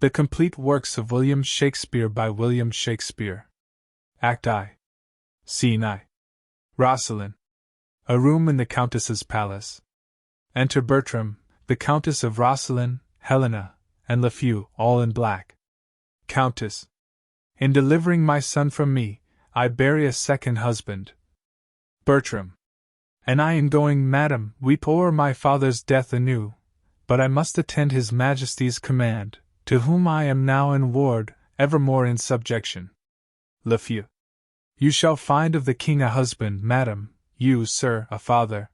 The Complete Works of William Shakespeare by William Shakespeare. Act I. Scene I. Rosalind. A room in the Countess's palace. Enter Bertram, the Countess of Rosalind, Helena, and Lafeu, all in black. Countess. In delivering my son from me, I bury a second husband. Bertram. And I in going, madam, weep o'er my father's death anew, but I must attend his Majesty's command, to whom I am now in ward, evermore in subjection. Lafeu. You shall find of the king a husband, madam, you, sir, a father.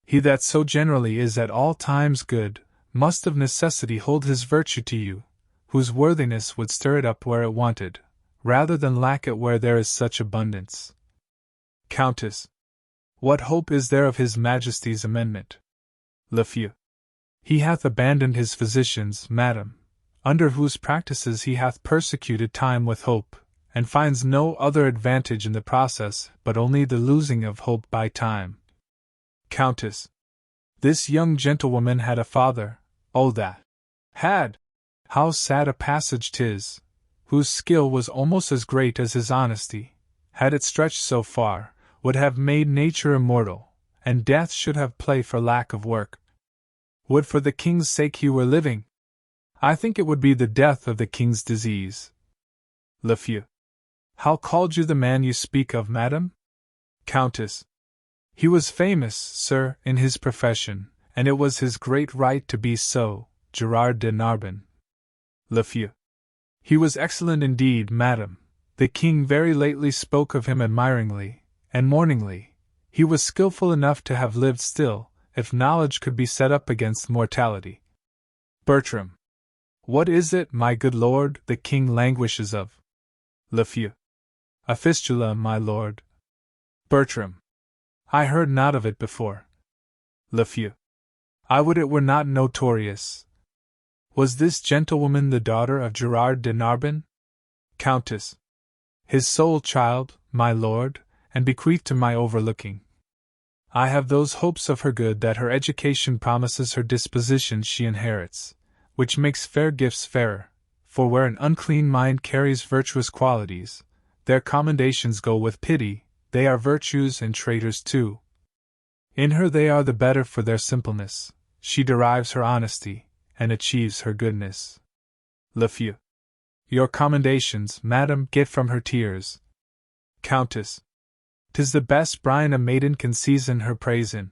He that so generally is at all times good, must of necessity hold his virtue to you, whose worthiness would stir it up where it wanted, rather than lack it where there is such abundance. Countess. What hope is there of his Majesty's amendment? Lafeu. He hath abandoned his physicians, madam, under whose practices he hath persecuted time with hope, and finds no other advantage in the process but only the losing of hope by time. Countess. This young gentlewoman had a father, oh that had! How sad a passage 'tis, whose skill was almost as great as his honesty, had it stretched so far, would have made nature immortal, and death should have play for lack of work. Would for the king's sake he were living? I think it would be the death of the king's disease. Lafeu. How called you the man you speak of, madam? Countess. He was famous, sir, in his profession, and it was his great right to be so, Gerard de Narbon. Lafeu. He was excellent indeed, madam. The king very lately spoke of him admiringly, and mourningly. He was skilful enough to have lived still, if knowledge could be set up against mortality. Bertram. What is it, my good lord, the king languishes of? Lafeu. A fistula, my lord. Bertram. I heard not of it before. Lafeu. I would it were not notorious. Was this gentlewoman the daughter of Gerard de Narbon? Countess. His sole child, my lord, and bequeathed to my overlooking. I have those hopes of her good that her education promises her dispositions she inherits, which makes fair gifts fairer, for where an unclean mind carries virtuous qualities, their commendations go with pity, they are virtues and traitors too. In her they are the better for their simpleness, she derives her honesty, and achieves her goodness. Lafeu. Your commendations, madam, get from her tears. Countess. 'Tis the best brine a maiden can season her praise in.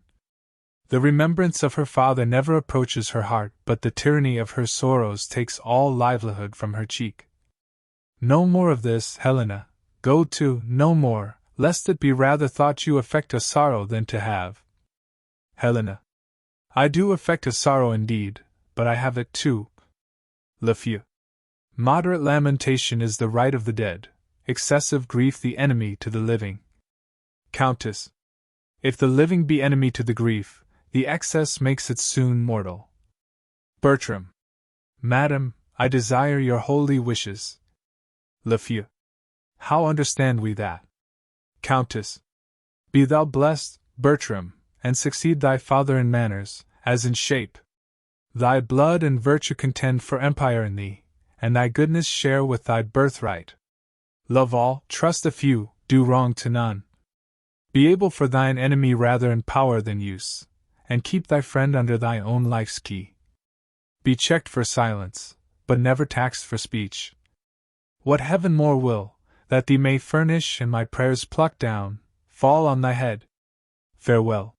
The remembrance of her father never approaches her heart, but the tyranny of her sorrows takes all livelihood from her cheek. No more of this, Helena, go to, no more, lest it be rather thought you affect a sorrow than to have. Helena. I do affect a sorrow indeed, but I have it too. Lafeu. Moderate lamentation is the right of the dead, excessive grief the enemy to the living. Countess. If the living be enemy to the grief, the excess makes it soon mortal. Bertram. Madam, I desire your holy wishes. Lafeu. How understand we that? Countess. Be thou blessed, Bertram, and succeed thy father in manners, as in shape. Thy blood and virtue contend for empire in thee, and thy goodness share with thy birthright. Love all, trust a few, do wrong to none. Be able for thine enemy rather in power than use, and keep thy friend under thy own life's key. Be checked for silence, but never taxed for speech. What heaven more will, that thee may furnish and my prayers pluck down, fall on thy head. Farewell.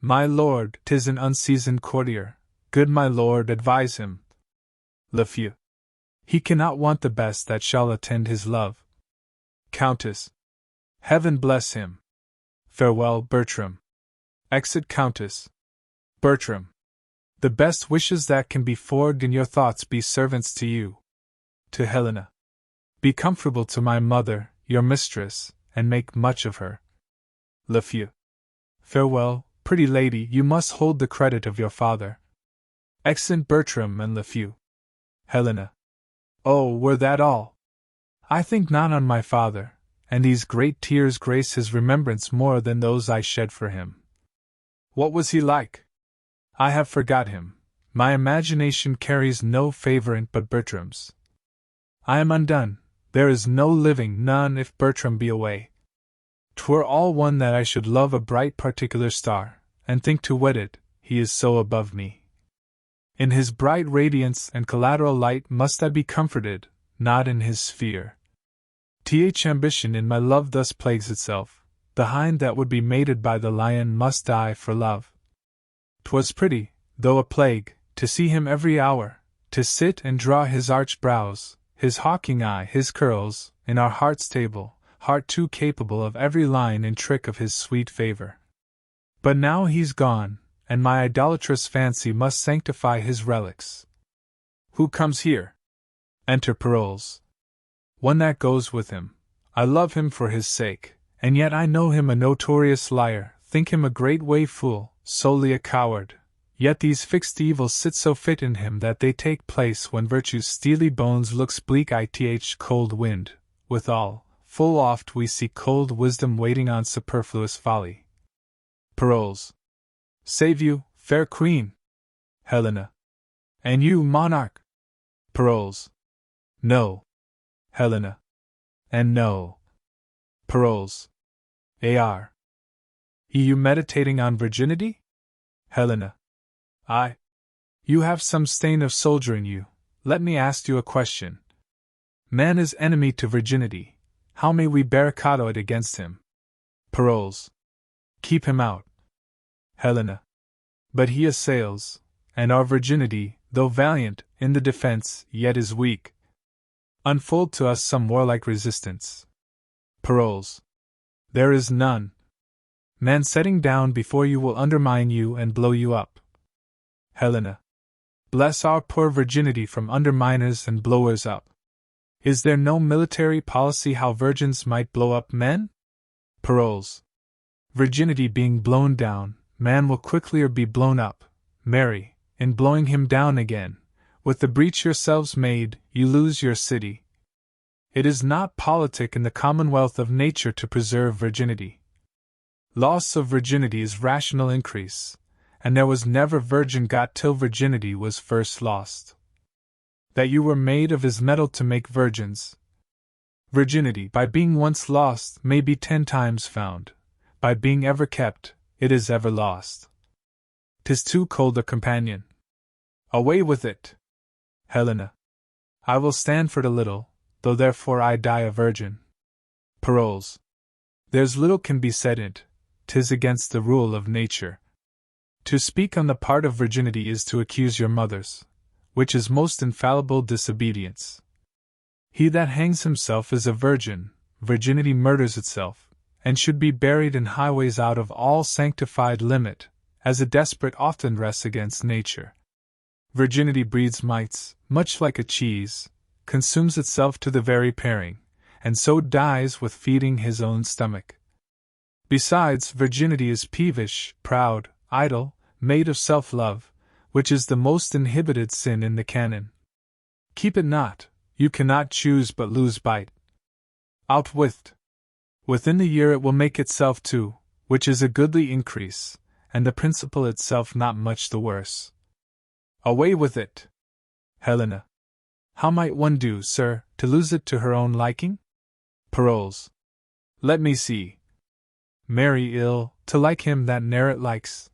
My lord, 'tis an unseasoned courtier, good my lord, advise him. Lafeu. He cannot want the best that shall attend his love. Countess. Heaven bless him. Farewell, Bertram. Exit Countess. Bertram. The best wishes that can be forged in your thoughts be servants to you. To Helena. Be comfortable to my mother, your mistress, and make much of her. Lafeu. Farewell, pretty lady, you must hold the credit of your father. Exeunt Bertram and Lafeu. Helena. Oh, were that all? I think not on my father, and these great tears grace his remembrance more than those I shed for him. What was he like? I have forgot him, My imagination carries no favorite but Bertram's. I am undone, there is no living, none if Bertram be away. 'Twere all one that I should love a bright particular star, and think to wed it, he is so above me. In his bright radiance and collateral light must I be comforted, not in his sphere. Ambition in my love thus plagues itself, the hind that would be mated by the lion must die for love. 'Twas pretty, though a plague, to see him every hour, to sit and draw his arched brows, his hawking eye, his curls, in our heart's table, heart too capable of every line and trick of his sweet favor. But now he's gone, and my idolatrous fancy must sanctify his relics. Who comes here? Enter Parolles. One that goes with him. I love him for his sake, and yet I know him a notorious liar, think him a great way fool, solely a coward. Yet these fixed evils sit so fit in him that they take place when virtue's steely bones looks bleak. Cold wind, withal, full oft we see cold wisdom waiting on superfluous folly. Parolles. Save you, fair queen! Helena. And you, monarch! Parolles. No. Helena. And no. Parolles. Are you meditating on virginity? Helena. I. You have some stain of soldier in you. Let me ask you a question. Man is enemy to virginity. How may we barricade it against him? Parolles. Keep him out. Helena. But he assails, and our virginity, though valiant in the defense, yet is weak. Unfold to us some warlike resistance. Parolles. There is none. Man setting down before you will undermine you and blow you up. Helena. Bless our poor virginity from underminers and blowers up. Is there no military policy how virgins might blow up men? Parolles. Virginity being blown down, man will quicklier be blown up. Marry, in blowing him down again, with the breach yourselves made, you lose your city. It is not politic in the commonwealth of nature to preserve virginity. Loss of virginity is rational increase, and there was never virgin got till virginity was first lost. That you were made of his metal to make virgins. Virginity, by being once lost, may be 10 times found. By being ever kept, it is ever lost. 'Tis too cold a companion. Away with it! Helena. I will stand for it a little, though therefore I die a virgin. Parolles. There's little can be said in't, 'tis against the rule of nature. To speak on the part of virginity is to accuse your mothers, which is most infallible disobedience. He that hangs himself is a virgin, virginity murders itself, and should be buried in highways out of all sanctified limit, as a desperate often rests against nature. Virginity breeds mites, much like a cheese, consumes itself to the very paring, and so dies with feeding his own stomach. Besides, virginity is peevish, proud, idle, made of self-love, which is the most inhibited sin in the canon. Keep it not, you cannot choose but lose by't. Out with't. Within the year it will make itself too, which is a goodly increase, and the principle itself not much the worse. Away with it! Helena. How might one do, sir, to lose it to her own liking? Parolles. Let me see. Marry ill, to like him that ne'er it likes.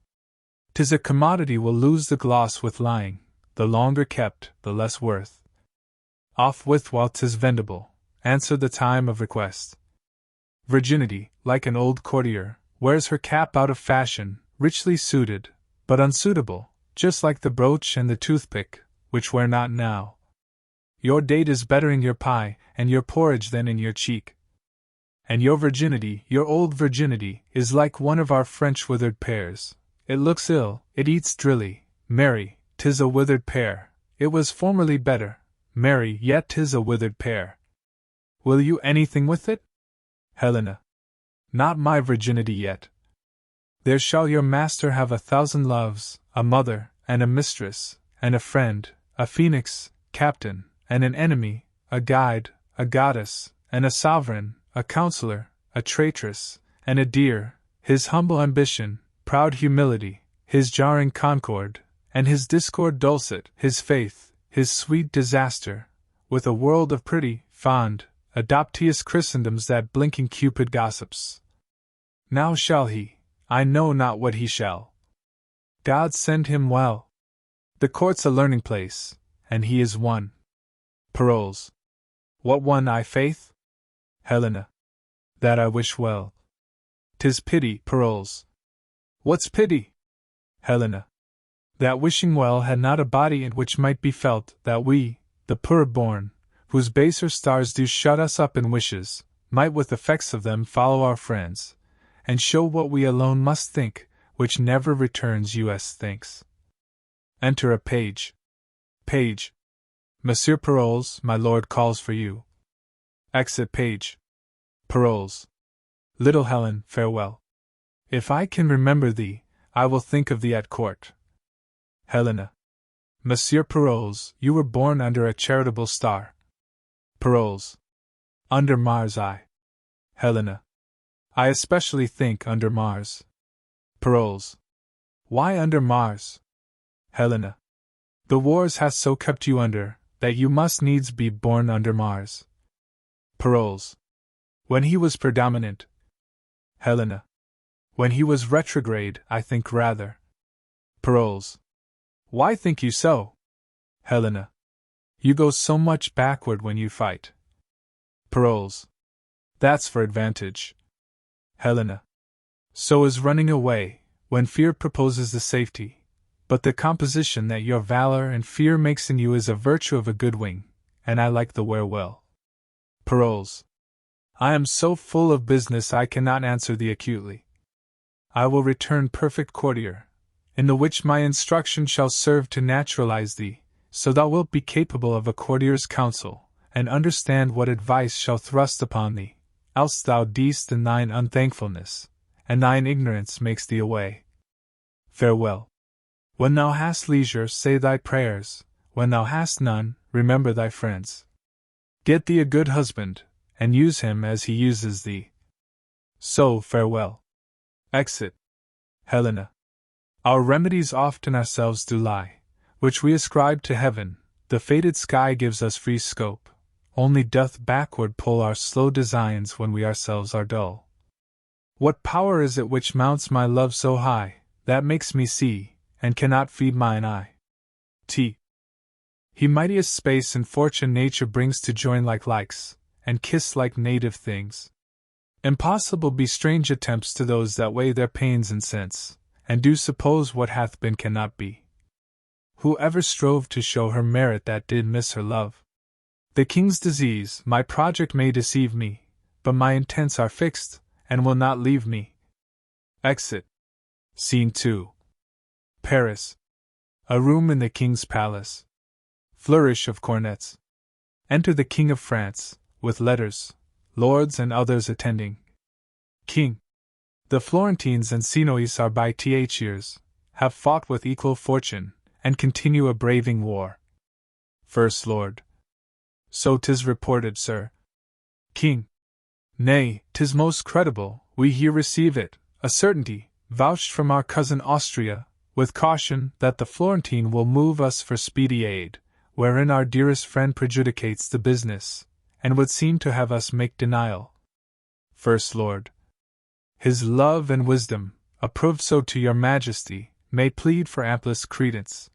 'Tis a commodity will lose the gloss with lying, the longer kept, the less worth. Off with while 'tis vendible, answer the time of request. Virginity, like an old courtier, wears her cap out of fashion, richly suited, but unsuitable, just like the brooch and the toothpick, which wear not now. Your date is better in your pie and your porridge than in your cheek. And your virginity, your old virginity, is like one of our French withered pears. It looks ill, it eats drilly, marry, 'tis a withered pear. It was formerly better, marry, yet 'tis a withered pear. Will you anything with it? Helena. Not my virginity yet. There shall your master have 1,000 loves, a mother, and a mistress, and a friend, a phoenix, captain, and an enemy, a guide, a goddess, and a sovereign, a counselor, a traitress, and a dear, his humble ambition, proud humility, his jarring concord, and his discord dulcet, his faith, his sweet disaster, with a world of pretty, fond, adopteous Christendoms that blinking Cupid gossips. Now shall he, I know not what he shall. God send him well. The court's a learning place, and he is one. Paroles. What one, I faith? Helena. That I wish well. 'Tis pity, Paroles. What's pity? Helena. That wishing well had not a body in which might be felt that we, the poor born, whose baser stars do shut us up in wishes, might with effects of them follow our friends, and show what we alone must think, which never returns us thanks. Enter a page. Page. Monsieur Paroles, my lord calls for you. Exit page. Paroles. Little Helen, farewell. If I can remember thee, I will think of thee at court. Helena. Monsieur Paroles, you were born under a charitable star. Paroles. Under Mars I. Helena. I especially think under Mars. Paroles. Why under Mars? Helena. The wars hath so kept you under, that you must needs be born under Mars. Paroles. When he was predominant. Helena. When he was retrograde, I think rather. Paroles. Why think you so? Helena. You go so much backward when you fight. Paroles. That's for advantage. Helena. So is running away, when fear proposes the safety. But the composition that your valor and fear makes in you is a virtue of a good wing, and I like the wear well. Paroles. I am so full of business I cannot answer thee acutely. I will return perfect courtier, in the which my instruction shall serve to naturalize thee, so thou wilt be capable of a courtier's counsel, and understand what advice shall thrust upon thee, else thou deest in thine unthankfulness, and thine ignorance makes thee away. Farewell. When thou hast leisure, say thy prayers, when thou hast none, remember thy friends. Get thee a good husband, and use him as he uses thee. So farewell. Exit. Helena. Our remedies oft in ourselves do lie, which we ascribe to heaven, the fated sky gives us free scope, only doth backward pull our slow designs when we ourselves are dull. What power is it which mounts my love so high, that makes me see, and cannot feed mine eye? T. He mightiest space and fortune nature brings to join like likes, and kiss like native things. Impossible be strange attempts to those that weigh their pains and sense, and do suppose what hath been cannot be. Who ever strove to show her merit that did miss her love? The king's disease, my project may deceive me, but my intents are fixed, and will not leave me. Exit. Scene 2. Paris. A room in the king's palace. Flourish of cornets. Enter the King of France, with letters, lords and others attending. King. The Florentines and Sinois are by years, have fought with equal fortune, and continue a braving war. First Lord. So 'tis reported, sir. King. Nay, 'tis most credible, we here receive it, a certainty, vouched from our cousin Austria, with caution that the Florentine will move us for speedy aid, wherein our dearest friend prejudicates the business, and would seem to have us make denial. First Lord. His love and wisdom, approved so to your majesty, may plead for amplest credence.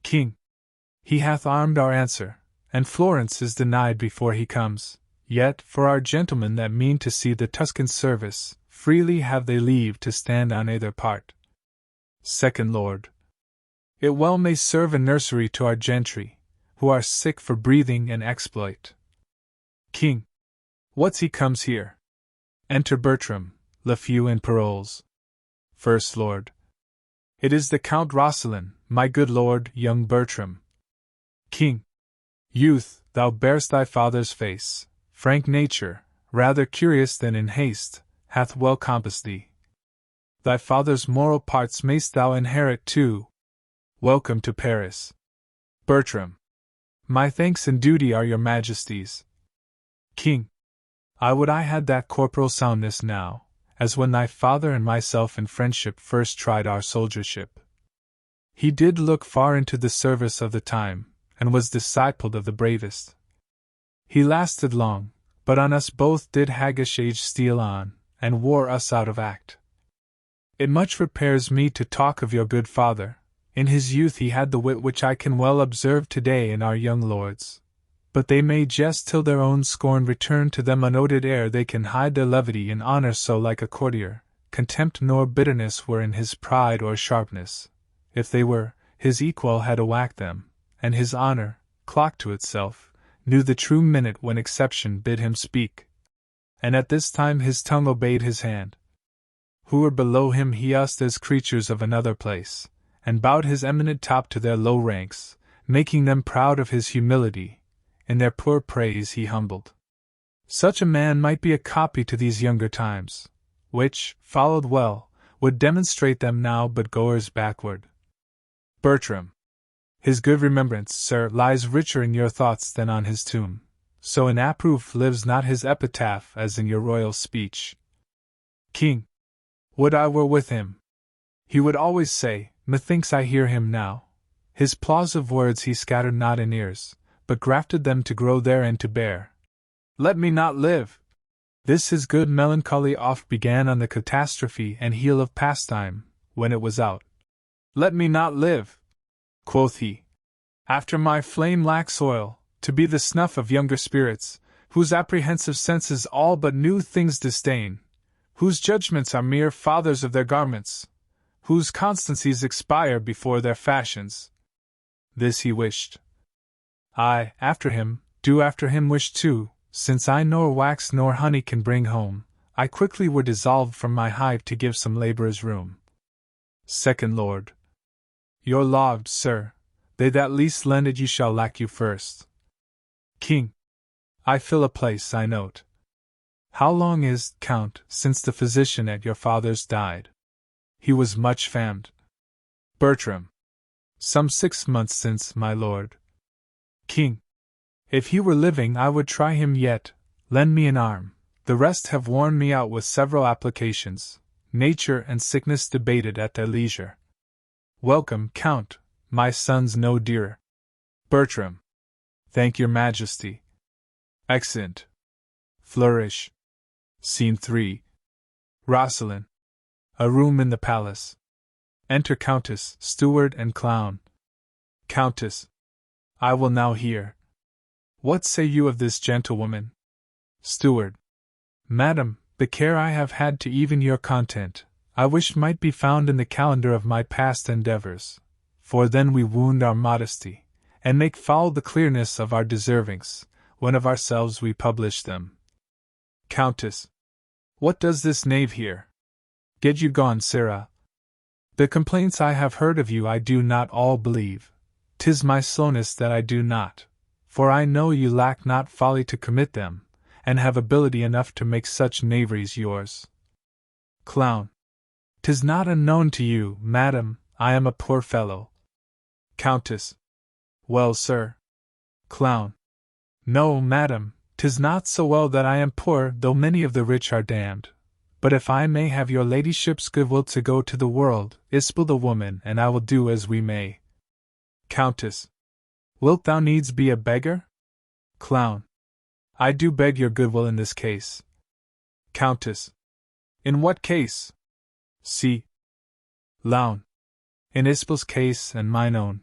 King. He hath armed our answer, and Florence is denied before he comes, yet, for our gentlemen that mean to see the Tuscan service, freely have they leave to stand on either part. Second Lord. It well may serve a nursery to our gentry, who are sick for breathing and exploit. King. What's he comes here? Enter Bertram, Lafeu and Paroles. First Lord. It is the Count Roscelin, my good lord, young Bertram. King. Youth, thou bear'st thy father's face, frank nature, rather curious than in haste, hath well compassed thee. Thy father's moral parts mayst thou inherit too. Welcome to Paris. Bertram. My thanks and duty are your majesty's. King. I would I had that corporal soundness now, as when thy father and myself in friendship first tried our soldiership. He did look far into the service of the time, and was discipled of the bravest. He lasted long, but on us both did haggish age steal on, and wore us out of act. It much repairs me to talk of your good father. In his youth he had the wit which I can well observe today in our young lords. But they may jest till their own scorn return to them unnoted ere they can hide their levity in honor so like a courtier. Contempt nor bitterness were in his pride or sharpness. If they were, his equal had a whack them, and his honor, clocked to itself, knew the true minute when exception bid him speak. And at this time his tongue obeyed his hand. Who were below him he used as creatures of another place, and bowed his eminent top to their low ranks, making them proud of his humility. In their poor praise he humbled. Such a man might be a copy to these younger times, which, followed well, would demonstrate them now but goers backward. Bertram. His good remembrance, sir, lies richer in your thoughts than on his tomb, so in approof lives not his epitaph as in your royal speech. King. Would I were with him! He would always say, methinks I hear him now. His plausive words he scattered not in ears, but grafted them to grow there and to bear. Let me not live! This his good melancholy oft began on the catastrophe and heel of pastime, when it was out. Let me not live, quoth he, after my flame lacks oil, to be the snuff of younger spirits, whose apprehensive senses all but new things disdain, whose judgments are mere fathers of their garments, whose constancies expire before their fashions. This he wished. I, after him, do after him wish too, since I nor wax nor honey can bring home, I quickly were dissolved from my hive to give some labourers room. Second Lord. You're logged, sir, they that least lend it you shall lack you first. King. I fill a place, I note. How long is, Count, since the physician at your father's died? He was much famed. Bertram. Some 6 months since, my lord. King. If he were living I would try him yet, lend me an arm, the rest have worn me out with several applications, nature and sickness debated at their leisure. Welcome, Count, my son's no dearer. Bertram. Thank your majesty. Exeunt. Flourish. Scene 3. Rosalind. A room in the palace. Enter Countess, Steward and Clown. Countess. I will now hear. What say you of this gentlewoman? Steward. Madam, the care I have had to even your content, I wished might be found in the calendar of my past endeavors, for then we wound our modesty, and make foul the clearness of our deservings, when of ourselves we publish them. Countess. What does this knave here? Get you gone, sirrah. The complaints I have heard of you I do not all believe. 'Tis my slowness that I do not, for I know you lack not folly to commit them, and have ability enough to make such knaveries yours. Clown. 'Tis not unknown to you, madam, I am a poor fellow. Countess. Well, sir. Clown. No, madam, 'tis not so well that I am poor, though many of the rich are damned. But if I may have your ladyship's goodwill to go to the world, ispel the woman, and I will do as we may. Countess. Wilt thou needs be a beggar? Clown. I do beg your goodwill in this case. Countess. In what case? See. Loun. In Ispel's case and mine own.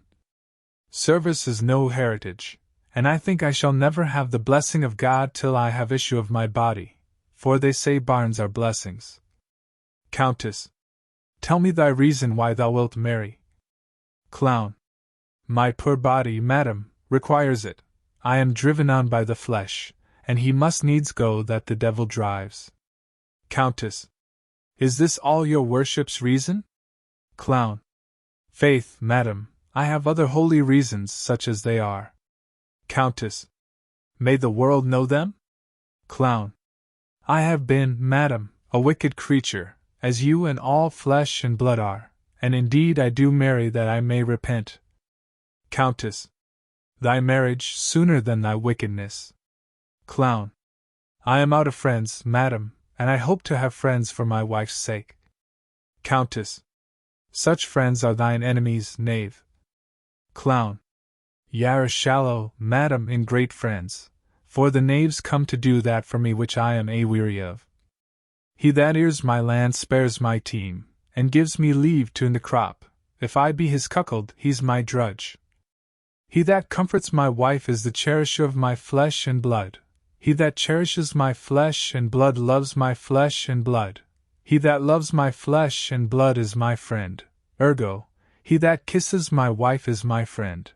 Service is no heritage, and I think I shall never have the blessing of God till I have issue of my body, for they say barns are blessings. Countess. Tell me thy reason why thou wilt marry. Clown. My poor body, madam, requires it. I am driven on by the flesh, and he must needs go that the devil drives. Countess. Is this all your worship's reason? Clown. Faith, madam, I have other holy reasons such as they are. Countess. May the world know them? Clown. I have been, madam, a wicked creature, as you and all flesh and blood are, and indeed I do marry that I may repent. Countess. Thy marriage sooner than thy wickedness. Clown. I am out of friends, madam, and I hope to have friends for my wife's sake. Countess. Such friends are thine enemies, knave. Clown. Y'are shallow, madam, in great friends, for the knaves come to do that for me which I am weary of. He that ears my land spares my team, and gives me leave to in the crop. If I be his cuckold, he's my drudge. He that comforts my wife is the cherisher of my flesh and blood. He that cherishes my flesh and blood loves my flesh and blood. He that loves my flesh and blood is my friend. Ergo, he that kisses my wife is my friend.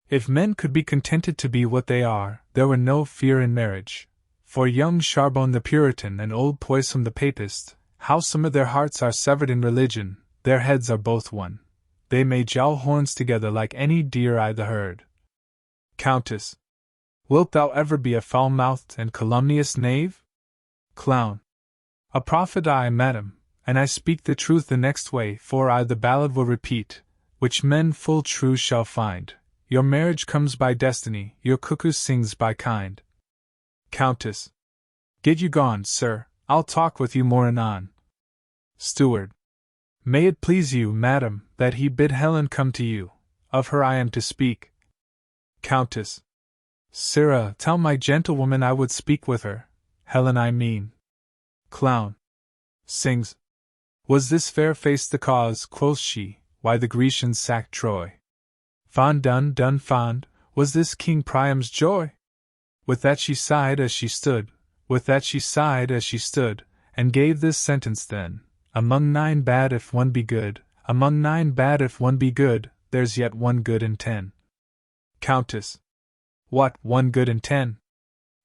If men could be contented to be what they are, there were no fear in marriage. For young Charbonne the Puritan and old Poissem the Papist, howsoever their hearts are severed in religion, their heads are both one. They may jowl horns together like any deer I the herd. Countess. Wilt thou ever be a foul-mouthed and calumnious knave? Clown. A prophet I, madam, and I speak the truth the next way, for I the ballad will repeat, which men full true shall find. Your marriage comes by destiny, your cuckoo sings by kind. Countess. Get you gone, sir, I'll talk with you more anon. Steward. May it please you, madam, that he bid Helen come to you. Of her I am to speak. Countess. Sirrah, tell my gentlewoman I would speak with her. Helen I mean. Clown. Sings. Was this fair face the cause, quoth she, why the Grecians sacked Troy? Fond dun fond, was this King Priam's joy? With that she sighed as she stood, and gave this sentence then, among 9 bad if one be good, among 9 bad if one be good, there's yet 1 good in 10. Countess. What, 1 good in 10?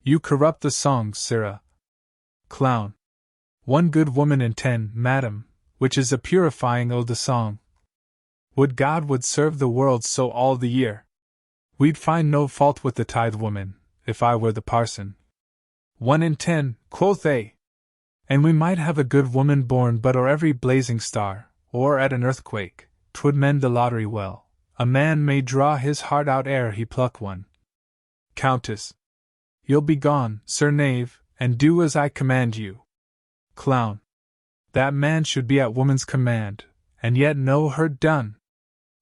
You corrupt the song, sirrah. Clown. 1 good woman in 10, madam, which is a purifying ode the song. Would God would serve the world so all the year. We'd find no fault with the tithe woman, if I were the parson. 1 in 10, quoth they. And we might have a good woman born but or every blazing star, or at an earthquake, 'twould mend the lottery well. A man may draw his heart out ere he pluck one. Countess. You'll be gone, sir knave, and do as I command you. Clown. That man should be at woman's command, and yet no hurt done.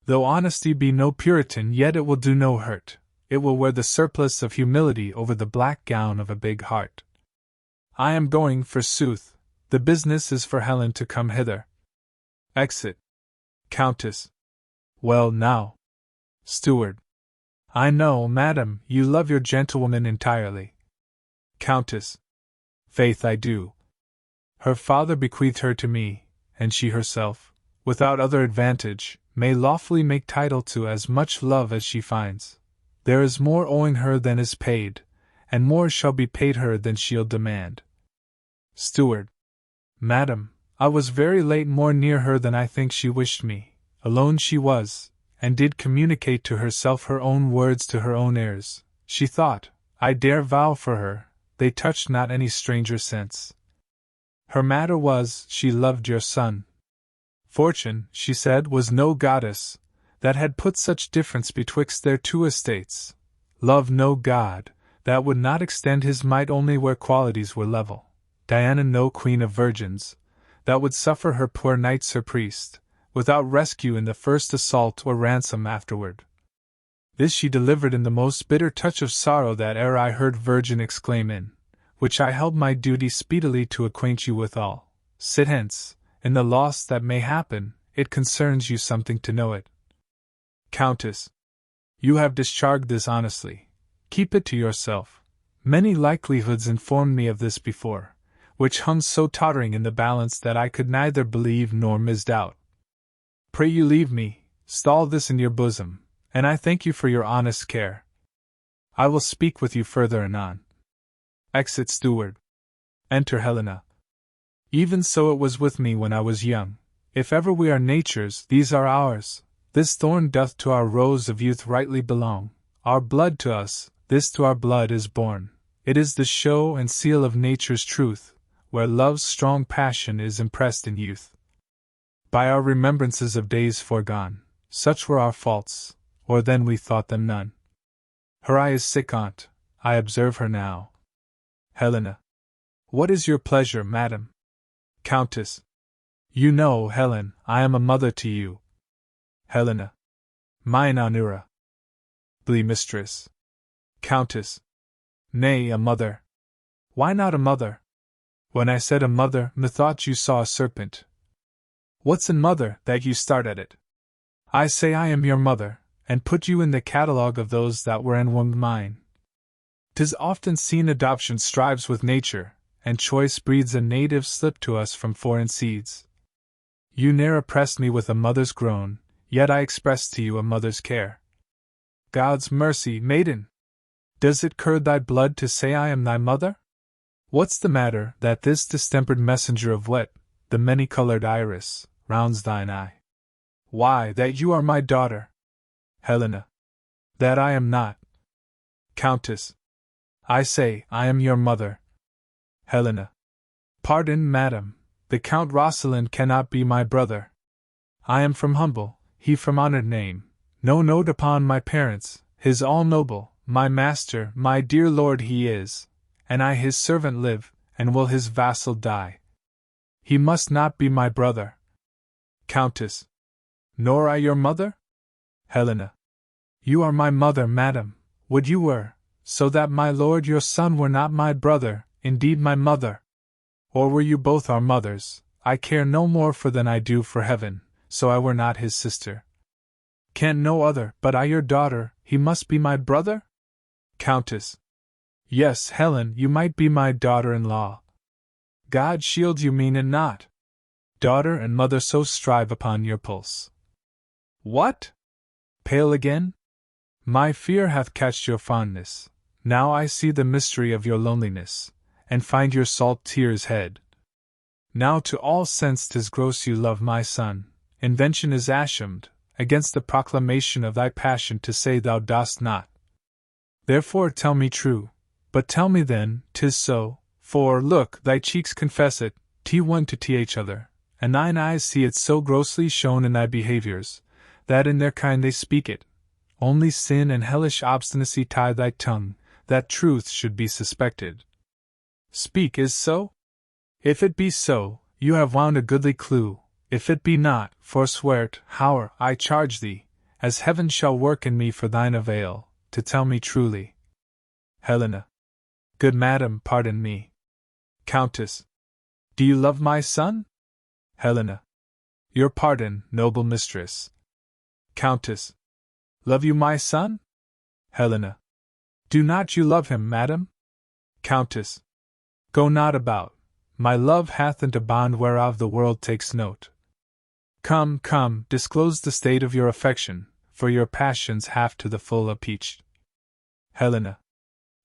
Though honesty be no Puritan, yet it will do no hurt. It will wear the surplice of humility over the black gown of a big heart. I am going, forsooth. The business is for Helen to come hither. Exit. Countess. Well now. Steward. I know, madam, you love your gentlewoman entirely. Countess. Faith I do. Her father bequeathed her to me, and she herself, without other advantage, may lawfully make title to as much love as she finds. There is more owing her than is paid, and more shall be paid her than she'll demand. Steward. Madam, I was very late more near her than I think she wished me. Alone she was, and did communicate to herself her own words to her own ears. She thought, I dare vow for her, they touched not any stranger sense. Her matter was, she loved your son. Fortune, she said, was no goddess, that had put such difference betwixt their 2 estates. Love no god, that would not extend his might only where qualities were level. Diana no queen of virgins, that would suffer her poor knights her priest, without rescue in the first assault or ransom afterward. This she delivered in the most bitter touch of sorrow that e'er I heard virgin exclaim in, which I held my duty speedily to acquaint you withal. Sit hence. In the loss that may happen, it concerns you something to know it. Countess. You have discharged this honestly. Keep it to yourself. Many likelihoods informed me of this before, which hung so tottering in the balance that I could neither believe nor misdoubt. Pray you leave me, stall this in your bosom, and I thank you for your honest care. I will speak with you further anon. Exit Steward. Enter Helena. Even so it was with me when I was young. If ever we are nature's, these are ours. This thorn doth to our rose of youth rightly belong. Our blood to us, this to our blood is born. It is the show and seal of nature's truth, where love's strong passion is impressed in youth. By our remembrances of days foregone, such were our faults, or then we thought them none. Her eye is sick on't, I observe her now. Helena. What is your pleasure, madam? Countess. You know, Helen, I am a mother to you. Helena. Mine Anura. Blee mistress. Countess. Nay, a mother. Why not a mother? When I said a mother, methought you saw a serpent. What's in mother, that you start at it? I say I am your mother, and put you in the catalogue of those that were and were mine. 'Tis often seen adoption strives with nature, and choice breeds a native slip to us from foreign seeds. You ne'er oppressed me with a mother's groan, yet I expressed to you a mother's care. God's mercy, maiden! Does it curd thy blood to say I am thy mother? What's the matter, that this distempered messenger of wet, the many-colored iris, rounds thine eye? Why, that you are my daughter. Helena. That I am not. Countess. I say, I am your mother. Helena. Pardon, madam, the Count Rosalind cannot be my brother. I am from humble, he from honored name, no note upon my parents, his all noble, my master, my dear lord he is, and I his servant live, and will his vassal die. He must not be my brother. Countess. Nor I your mother? Helena. You are my mother, madam, would you were, so that my lord your son were not my brother, indeed my mother. Or were you both our mothers, I care no more for than I do for heaven, so I were not his sister. Can no other, but I your daughter, he must be my brother? Countess. Yes, Helen, you might be my daughter-in-law. God shield you mean it not. Daughter and mother so strive upon your pulse. What? Pale again? My fear hath catched your fondness, now I see the mystery of your loneliness, and find your salt tears head. Now to all sense 'tis gross you love my son, invention is ashamed, against the proclamation of thy passion to say thou dost not. Therefore tell me true, but tell me then, 'tis so, for, look, thy cheeks confess it, t1 to th other, and thine eyes see it so grossly shown in thy behaviors, that in their kind they speak it. Only sin and hellish obstinacy tie thy tongue, that truth should be suspected. Speak, is so? If it be so, you have wound a goodly clue, if it be not, forswear't, howe'er, I charge thee, as heaven shall work in me for thine avail, to tell me truly. Helena. Good madam, pardon me. Countess. Do you love my son? Helena. Your pardon, noble mistress. Countess. Love you my son? Helena. Do not you love him, madam? Countess. Go not about, my love hathn't a bond whereof the world takes note. Come, come, disclose the state of your affection, for your passions half to the full appeached. Helena.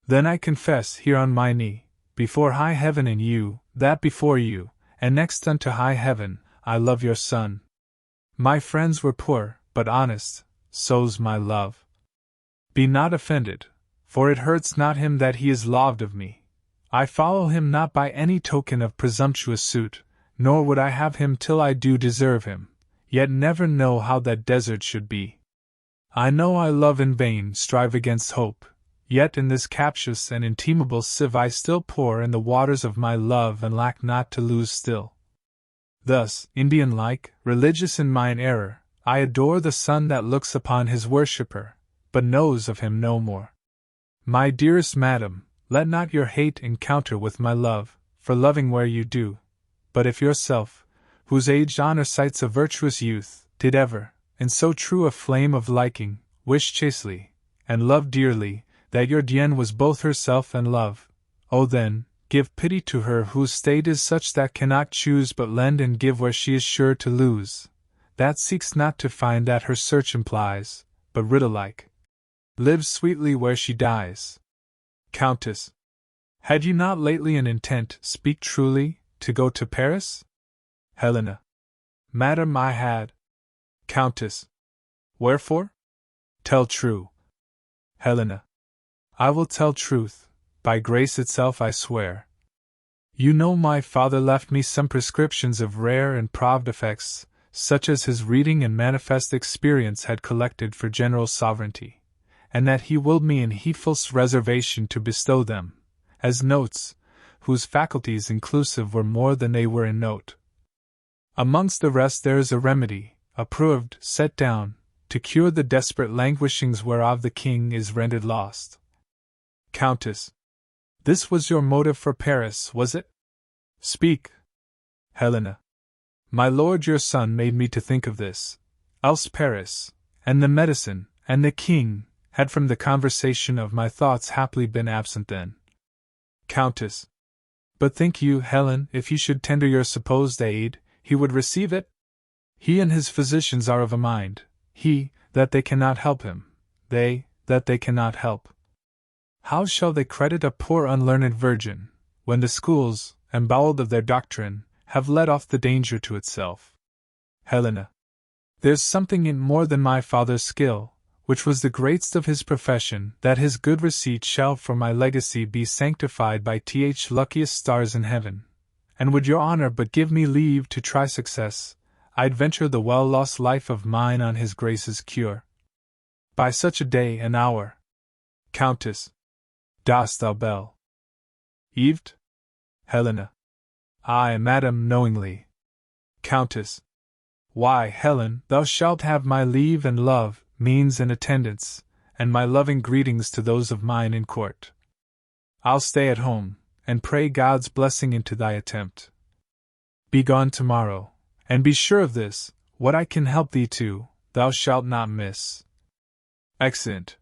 Then I confess here on my knee, before high heaven and you, that before you, and next unto high heaven, I love your son. My friends were poor, but honest, so's my love. Be not offended, for it hurts not him that he is loved of me. I follow him not by any token of presumptuous suit, nor would I have him till I do deserve him, yet never know how that desert should be. I know I love in vain, strive against hope, yet in this captious and intimable sieve I still pour in the waters of my love and lack not to lose still. Thus, Indian-like, religious in mine error, I adore the sun that looks upon his worshipper, but knows of him no more. My dearest madam, let not your hate encounter with my love, for loving where you do, but if yourself, whose aged honor cites a virtuous youth, did ever, in so true a flame of liking, wish chastely, and love dearly, that your Diane was both herself and love, oh then, give pity to her whose state is such that cannot choose but lend and give where she is sure to lose, that seeks not to find that her search implies, but riddle-like lives sweetly where she dies. Countess. Had you not lately an intent, speak truly, to go to Paris? Helena. Madam, I had. Countess. Wherefore? Tell true. Helena. I will tell truth, by grace itself I swear. You know my father left me some prescriptions of rare and proved effects, such as his reading and manifest experience had collected for general sovereignty, and that he willed me in heedful reservation to bestow them, as notes, whose faculties inclusive were more than they were in note. Amongst the rest there is a remedy, approved, set down, to cure the desperate languishings whereof the king is rendered lost. Countess. This was your motive for Paris, was it? Speak. Helena. My lord your son made me to think of this, else Paris, and the medicine, and the king, had from the conversation of my thoughts haply been absent then. Countess. But think you, Helen, if he should tender your supposed aid, he would receive it? He and his physicians are of a mind, he, that they cannot help him, they, that they cannot help. How shall they credit a poor unlearned virgin, when the schools, emboweled of their doctrine, have let off the danger to itself? Helena. There's something in more than my father's skill, which was the greatest of his profession, that his good receipt shall for my legacy be sanctified by luckiest stars in heaven. And would your honor but give me leave to try success, I'd venture the well-lost life of mine on his grace's cure. By such a day and hour. Countess. Dost thou bell? Eved? Helena. Ay, madam, knowingly. Countess. Why, Helen, thou shalt have my leave and love, means and attendance, and my loving greetings to those of mine in court. I'll stay at home, and pray God's blessing into thy attempt. Be gone tomorrow, and be sure of this, what I can help thee to, thou shalt not miss. Exeunt.